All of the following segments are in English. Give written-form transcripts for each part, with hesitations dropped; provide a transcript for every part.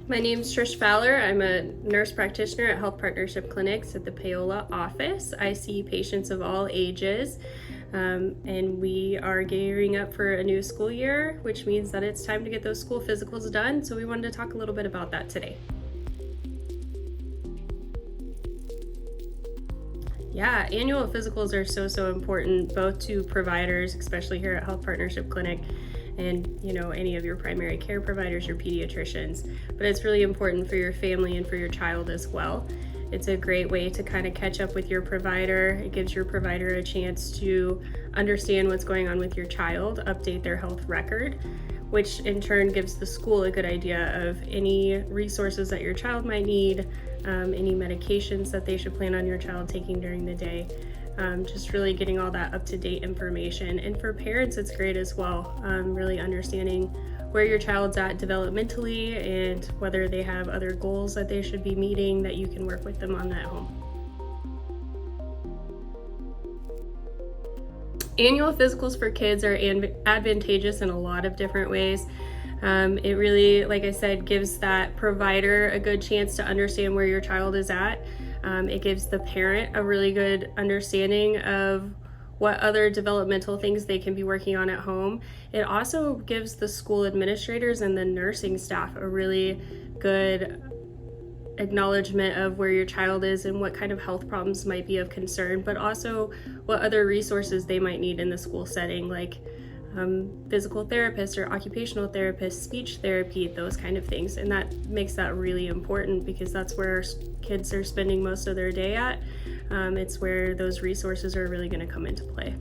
My name is Trish Fowler. I'm a nurse practitioner at Health Partnership Clinics at the Paola office. I see patients of all ages, and we are gearing up for a new school year, which means that it's time to get those school physicals done. So we wanted to talk a little bit about that today. Yeah, annual physicals are so important, both to providers, especially here at Health Partnership Clinic, and any of your primary care providers, your pediatricians. But it's really important for your family and for your child as well. It's a great way to kind of catch up with your provider. It gives your provider a chance to understand what's going on with your child, update their health record, which in turn gives the school a good idea of any resources that your child might need, any medications that they should plan on your child taking during the day. Just really getting all that up-to-date information. And for parents, it's great as well, really understanding where your child's at developmentally and whether they have other goals that they should be meeting that you can work with them on at home. Annual physicals for kids are advantageous in a lot of different ways. It really, like I said, gives that provider a good chance to understand where your child is at. It gives the parent a really good understanding of what other developmental things they can be working on at home. It also gives the school administrators and the nursing staff a really good acknowledgement of where your child is and what kind of health problems might be of concern, but also what other resources they might need in the school setting, like physical therapists or occupational therapists, speech therapy, those kind of things. And that makes that really important because that's where kids are spending most of their day at. It's where those resources are really going to come into play.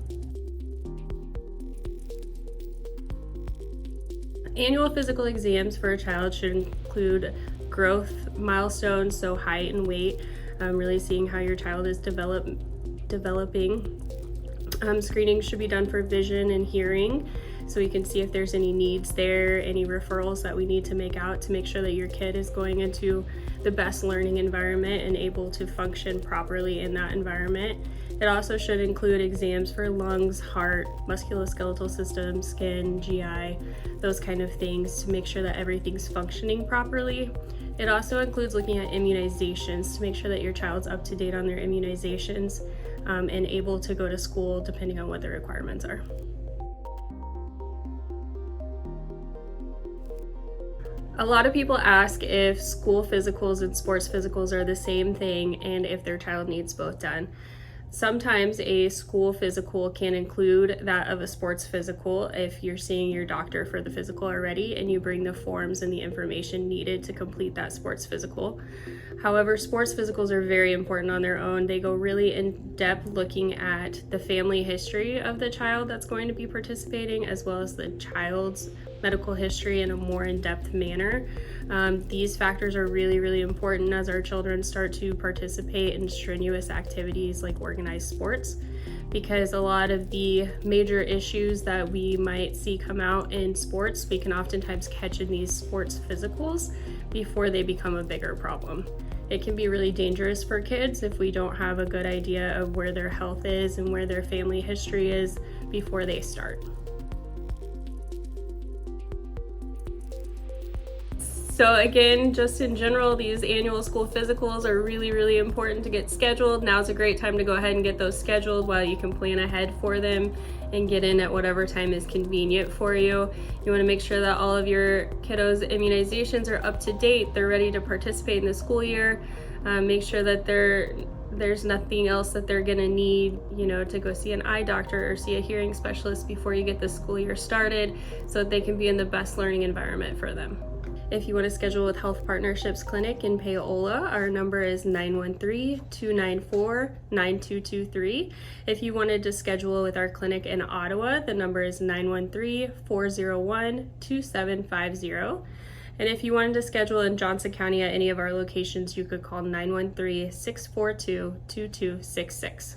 Annual physical exams for a child should include growth milestones, so height and weight, really seeing how your child is developing. Screening should be done for vision and hearing, so we can see if there's any needs there, any referrals that we need to make out to make sure that your kid is going into the best learning environment and able to function properly in that environment. It also should include exams for lungs, heart, musculoskeletal system, skin, GI, those kind of things to make sure that everything's functioning properly. It also includes looking at immunizations to make sure that your child's up to date on their immunizations and able to go to school depending on what the requirements are. A lot of people ask if school physicals and sports physicals are the same thing and if their child needs both done. Sometimes a school physical can include that of a sports physical if you're seeing your doctor for the physical already and you bring the forms and the information needed to complete that sports physical. However, sports physicals are very important on their own. They go really in depth looking at the family history of the child that's going to be participating, as well as the child's medical history in a more in-depth manner. These factors are really important as our children start to participate in strenuous activities like organized sports, because a lot of the major issues that we might see come out in sports, we can oftentimes catch in these sports physicals before they become a bigger problem. It can be really dangerous for kids if we don't have a good idea of where their health is and where their family history is before they start. So again, just in general, these annual school physicals are really important to get scheduled. Now's a great time to go ahead and get those scheduled while you can plan ahead for them and get in at whatever time is convenient for you. You want to make sure that all of your kiddos' immunizations are up to date. They're ready to participate in the school year. Make sure that there's nothing else that they're gonna need, to go see an eye doctor or see a hearing specialist before you get the school year started, so that they can be in the best learning environment for them. If you want to schedule with Health Partnerships Clinic in Paola, our number is 913-294-9223. If you wanted to schedule with our clinic in Ottawa, the number is 913-401-2750. And if you wanted to schedule in Johnson County at any of our locations, you could call 913-642-2266.